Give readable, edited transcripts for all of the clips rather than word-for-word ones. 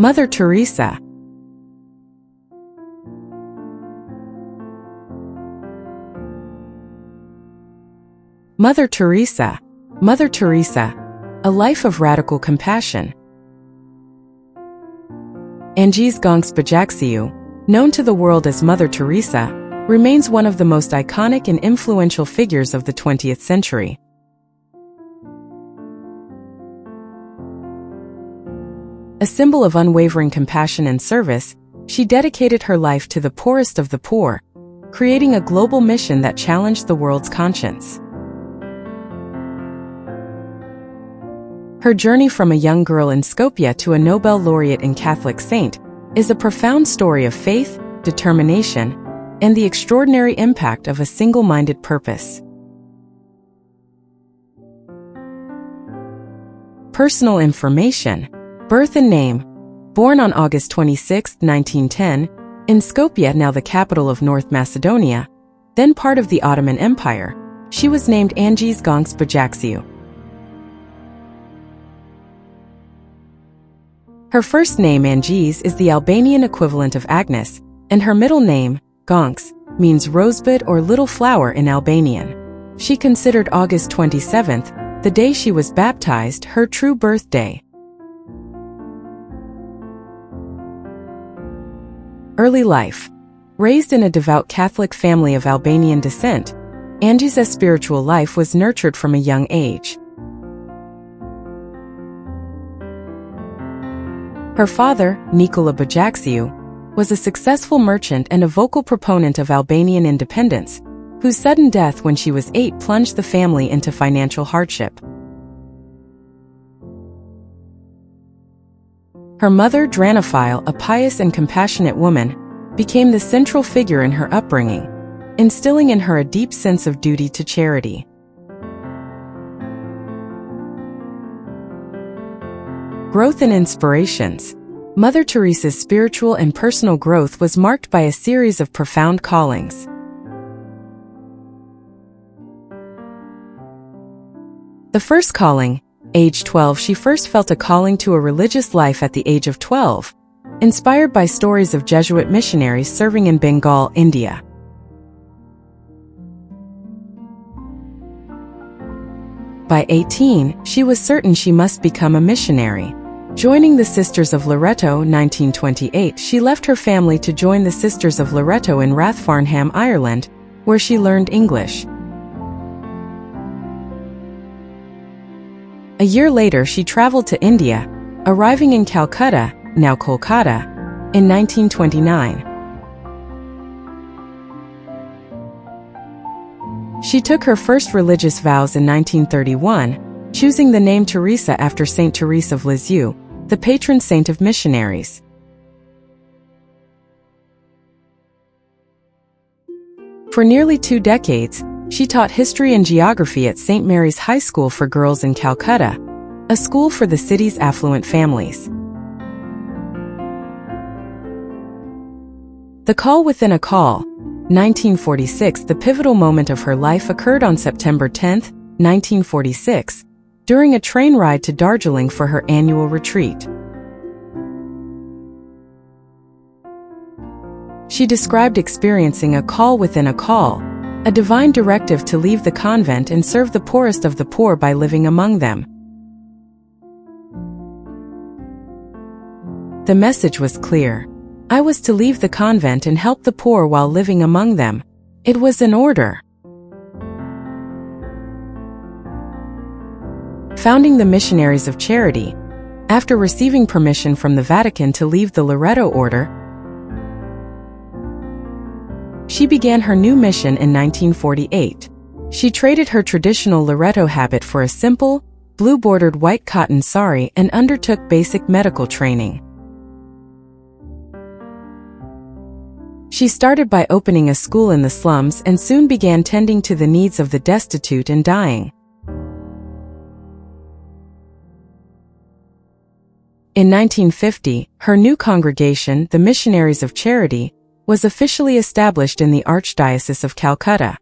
Mother Teresa. Mother Teresa. Mother Teresa, a life of radical compassion. Angies Bajaksiu, known to the world as Mother Teresa, remains one of the most iconic and influential figures of the 20th century. A symbol of unwavering compassion and service, she dedicated her life to the poorest of the poor, creating a global mission that challenged the world's conscience. Her journey from a young girl in Skopje to a Nobel laureate and Catholic saint is a profound story of faith, determination, and the extraordinary impact of a single-minded purpose. Personal information. Birth and name. Born on August 26, 1910, in Skopje, now the capital of North Macedonia, then part of the Ottoman Empire, she was named Angies Bajaksiu. Her first name, Angies, is the Albanian equivalent of Agnes, and her middle name, Gonks, means rosebud or little flower in Albanian. She considered August 27th, the day she was baptized, her true birthday. Early life. Raised in a devout Catholic family of Albanian descent, Angies' spiritual life was nurtured from a young age. Her father, Nikola Bajaksiu, was a successful merchant and a vocal proponent of Albanian independence, whose sudden death when she was 8 plunged the family into financial hardship. Her mother, Dranophile, a pious and compassionate woman, became the central figure in her upbringing, instilling in her a deep sense of duty to charity. Growth and inspirations. Mother Teresa's spiritual and personal growth was marked by a series of profound callings. The first calling, age 12, she first felt a calling to a religious life at the age of 12, inspired by stories of Jesuit missionaries serving in Bengal, India. By 18, she was certain she must become a missionary. Joining the Sisters of Loreto 1928, she left her family to join the Sisters of Loreto in Rathfarnham, Ireland, where she learned English. A year later, she traveled to India, arriving in Calcutta, now Kolkata, in 1929. She took her first religious vows in 1931, choosing the name Teresa after Saint Therese of Lisieux, the patron saint of missionaries. For nearly 2 decades, she taught history and geography at St. Mary's High School for Girls in Calcutta, a school for the city's affluent families. The Call Within a Call, 1946, the pivotal moment of her life occurred on September 10, 1946, during a train ride to Darjeeling for her annual retreat. She described experiencing a call within a call, a divine directive to leave the convent and serve the poorest of the poor by living among them. The message was clear. I was to leave the convent and help the poor while living among them. It was an order. Founding the Missionaries of Charity, after receiving permission from the Vatican to leave the Loreto order, she began her new mission in 1948. She traded her traditional Loreto habit for a simple, blue-bordered white cotton sari and undertook basic medical training. She started by opening a school in the slums and soon began tending to the needs of the destitute and dying. In 1950, her new congregation, the Missionaries of Charity, was officially established in the Archdiocese of Calcutta.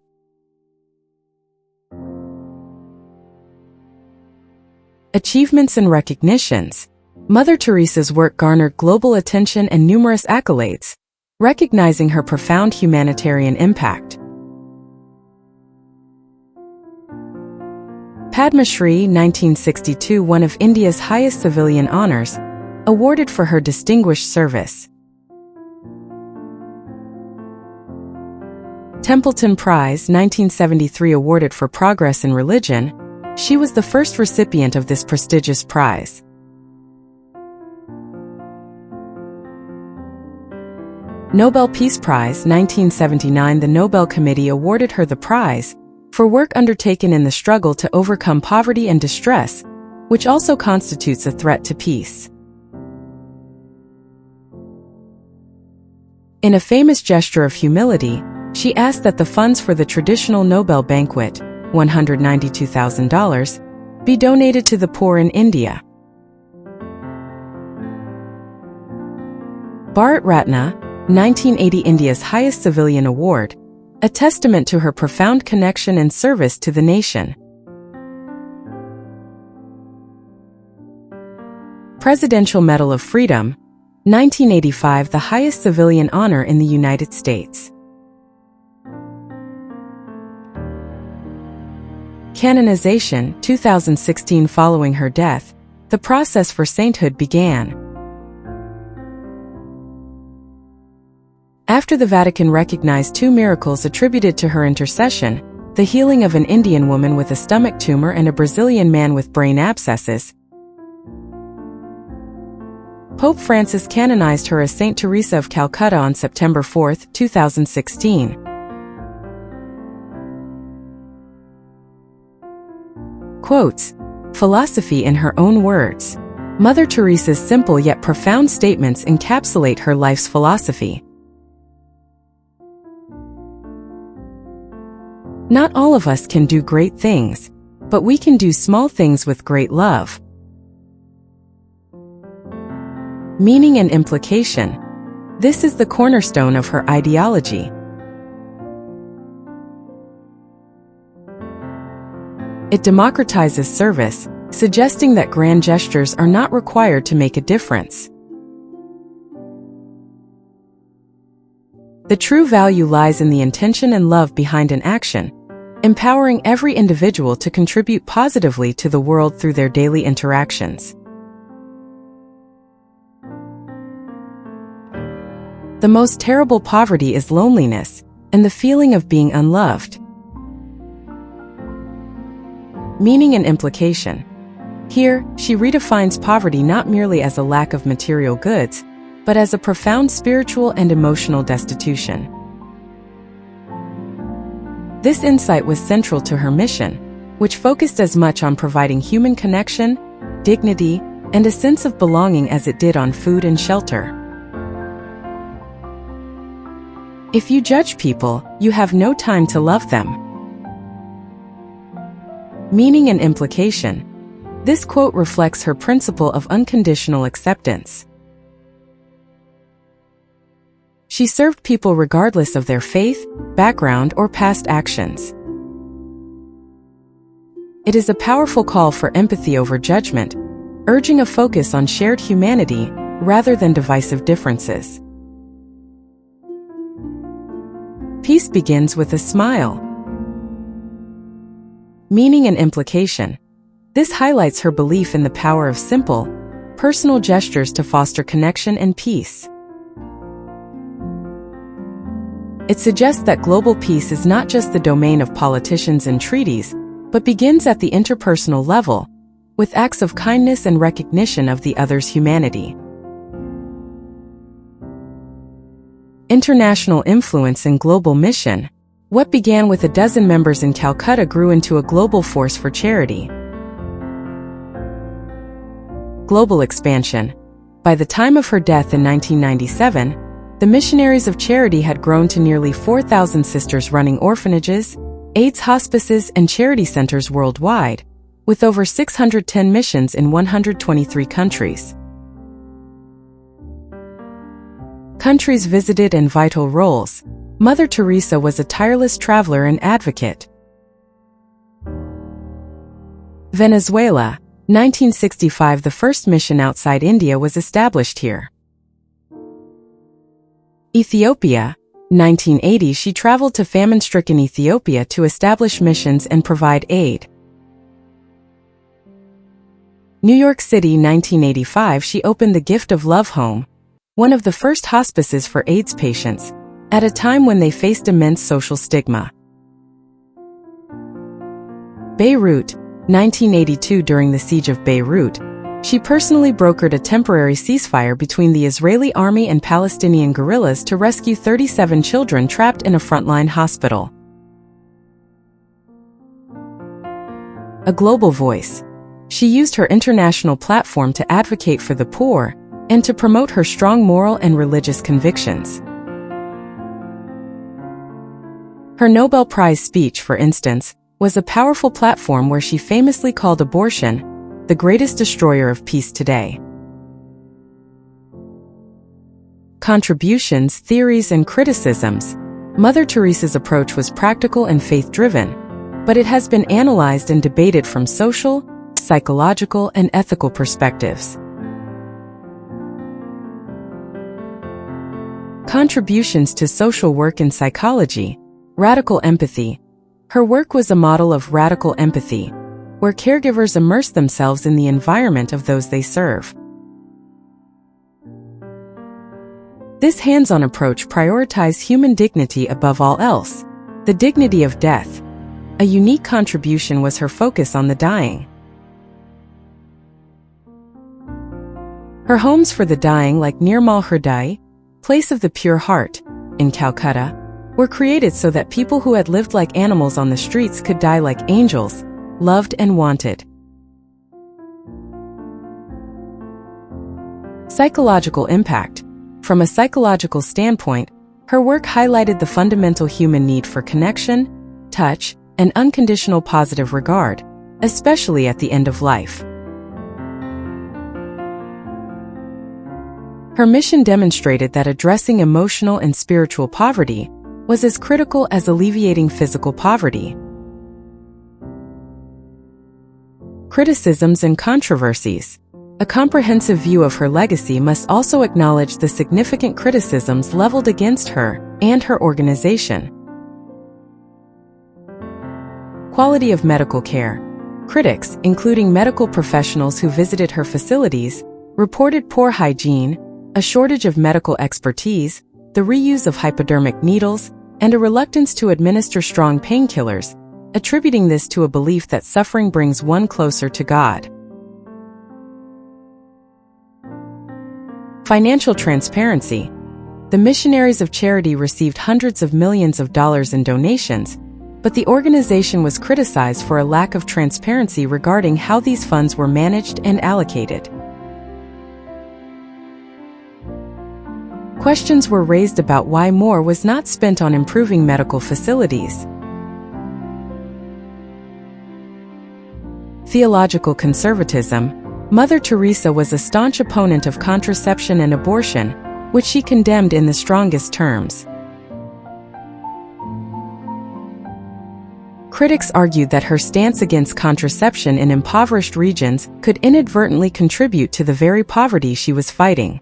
Achievements and recognitions. Mother Teresa's work garnered global attention and numerous accolades, recognizing her profound humanitarian impact. Padma Shri, 1962, one of India's highest civilian honors, awarded for her distinguished service. Templeton Prize, 1973, awarded for progress in religion. She was the first recipient of this prestigious prize. Nobel Peace Prize, 1979, the Nobel Committee awarded her the prize for work undertaken in the struggle to overcome poverty and distress, which also constitutes a threat to peace. In a famous gesture of humility, she asked that the funds for the traditional Nobel banquet, $192,000, be donated to the poor in India. Bharat Ratna, 1980, India's highest civilian award, a testament to her profound connection and service to the nation. Presidential Medal of Freedom, 1985, the highest civilian honor in the United States. Canonization, 2016. Following her death, the process for sainthood began. After the Vatican recognized two miracles attributed to her intercession, the healing of an Indian woman with a stomach tumor and a Brazilian man with brain abscesses, Pope Francis canonized her as Saint Teresa of Calcutta on September 4, 2016. Quotes: philosophy in her own words. Mother Teresa's simple yet profound statements encapsulate her life's philosophy. Not all of us can do great things, but we can do small things with great love. Meaning and implication. This is the cornerstone of her ideology. It democratizes service, suggesting that grand gestures are not required to make a difference. The true value lies in the intention and love behind an action, empowering every individual to contribute positively to the world through their daily interactions. The most terrible poverty is loneliness and the feeling of being unloved. Meaning and implication. Here, she redefines poverty not merely as a lack of material goods, but as a profound spiritual and emotional destitution. This insight was central to her mission, which focused as much on providing human connection, dignity, and a sense of belonging as it did on food and shelter. If you judge people, you have no time to love them. Meaning and implication. This quote reflects her principle of unconditional acceptance. She served people regardless of their faith, background, or past actions. It is a powerful call for empathy over judgment, urging a focus on shared humanity rather than divisive differences. Peace begins with a smile. Meaning and implication. This highlights her belief in the power of simple, personal gestures to foster connection and peace. It suggests that global peace is not just the domain of politicians and treaties, but begins at the interpersonal level, with acts of kindness and recognition of the other's humanity. International influence and global mission. What began with a dozen members in Calcutta grew into a global force for charity. Global expansion. By the time of her death in 1997, the Missionaries of Charity had grown to nearly 4,000 sisters running orphanages, AIDS hospices, and charity centers worldwide, with over 610 missions in 123 countries. Countries visited and vital roles. Mother Teresa was a tireless traveler and advocate. Venezuela, 1965 The first mission outside India was established here. Ethiopia, 1980 She traveled to famine-stricken Ethiopia to establish missions and provide aid. New York City, 1985 She opened the Gift of Love Home, one of the first hospices for AIDS patients, at a time when they faced immense social stigma. Beirut, 1982 During the siege of Beirut, she personally brokered a temporary ceasefire between the Israeli army and Palestinian guerrillas to rescue 37 children trapped in a frontline hospital. A global voice. She used her international platform to advocate for the poor and to promote her strong moral and religious convictions. Her Nobel Prize speech, for instance, was a powerful platform where she famously called abortion the greatest destroyer of peace today. Contributions, theories, and criticisms. Mother Teresa's approach was practical and faith-driven, but it has been analyzed and debated from social, psychological, and ethical perspectives. Contributions to social work in psychology. Radical empathy. Her work was a model of radical empathy, where caregivers immerse themselves in the environment of those they serve. This hands-on approach prioritized human dignity above all else, the dignity of death. A unique contribution was her focus on the dying. Her homes for the dying, like Nirmal Hriday, Place of the Pure Heart, in Calcutta, were created so that people who had lived like animals on the streets could die like angels, loved and wanted. Psychological impact. From a psychological standpoint, her work highlighted the fundamental human need for connection, touch, and unconditional positive regard, especially at the end of life. Her mission demonstrated that addressing emotional and spiritual poverty was as critical as alleviating physical poverty. Criticisms and controversies. A comprehensive view of her legacy must also acknowledge the significant criticisms leveled against her and her organization. Quality of medical care. Critics, including medical professionals who visited her facilities, reported poor hygiene, a shortage of medical expertise, the reuse of hypodermic needles, and a reluctance to administer strong painkillers, attributing this to a belief that suffering brings one closer to God. Financial transparency. The Missionaries of Charity received hundreds of millions of dollars in donations, but the organization was criticized for a lack of transparency regarding how these funds were managed and allocated. Questions were raised about why more was not spent on improving medical facilities. Theological conservatism. Mother Teresa was a staunch opponent of contraception and abortion, which she condemned in the strongest terms. Critics argued that her stance against contraception in impoverished regions could inadvertently contribute to the very poverty she was fighting.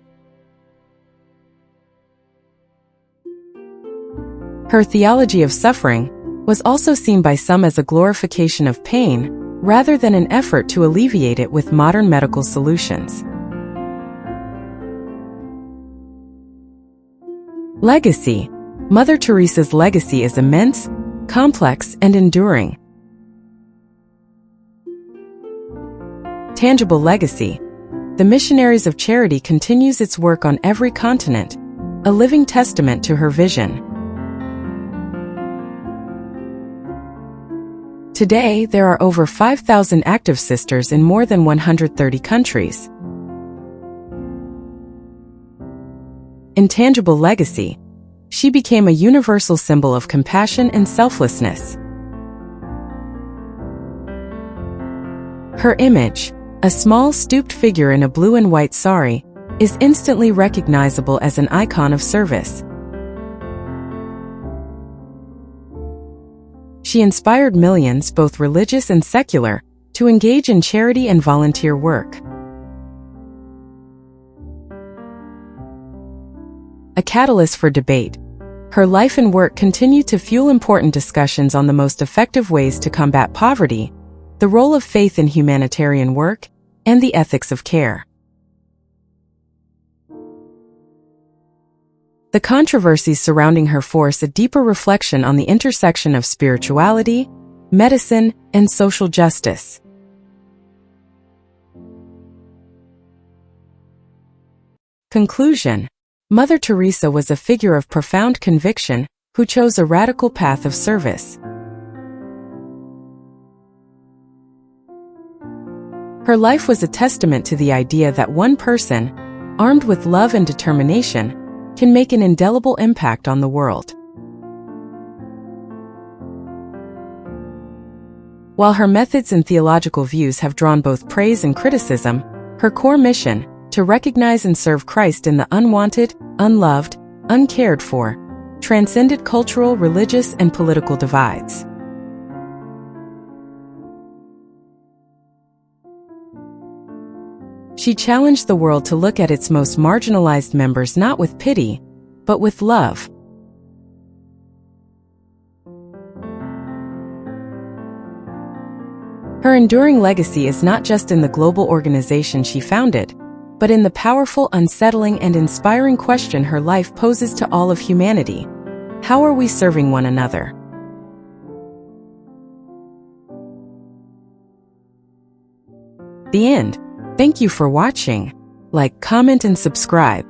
Her theology of suffering was also seen by some as a glorification of pain, rather than an effort to alleviate it with modern medical solutions. Legacy. Mother Teresa's legacy is immense, complex, and enduring. Tangible legacy. The Missionaries of Charity continues its work on every continent, a living testament to her vision. Today, there are over 5,000 active sisters in more than 130 countries. Intangible legacy. She became a universal symbol of compassion and selflessness. Her image, a small stooped figure in a blue and white sari, is instantly recognizable as an icon of service. She inspired millions, both religious and secular, to engage in charity and volunteer work. A catalyst for debate, her life and work continue to fuel important discussions on the most effective ways to combat poverty, the role of faith in humanitarian work, and the ethics of care. The controversies surrounding her force a deeper reflection on the intersection of spirituality, medicine, and social justice. Conclusion: Mother Teresa was a figure of profound conviction who chose a radical path of service. Her life was a testament to the idea that one person, armed with love and determination, can make an indelible impact on the world. While her methods and theological views have drawn both praise and criticism, her core mission, to recognize and serve Christ in the unwanted, unloved, uncared for, transcended cultural, religious, and political divides. She challenged the world to look at its most marginalized members not with pity, but with love. Her enduring legacy is not just in the global organization she founded, but in the powerful, unsettling, and inspiring question her life poses to all of humanity: how are we serving one another? The end. Thank you for watching. Like, comment, and subscribe.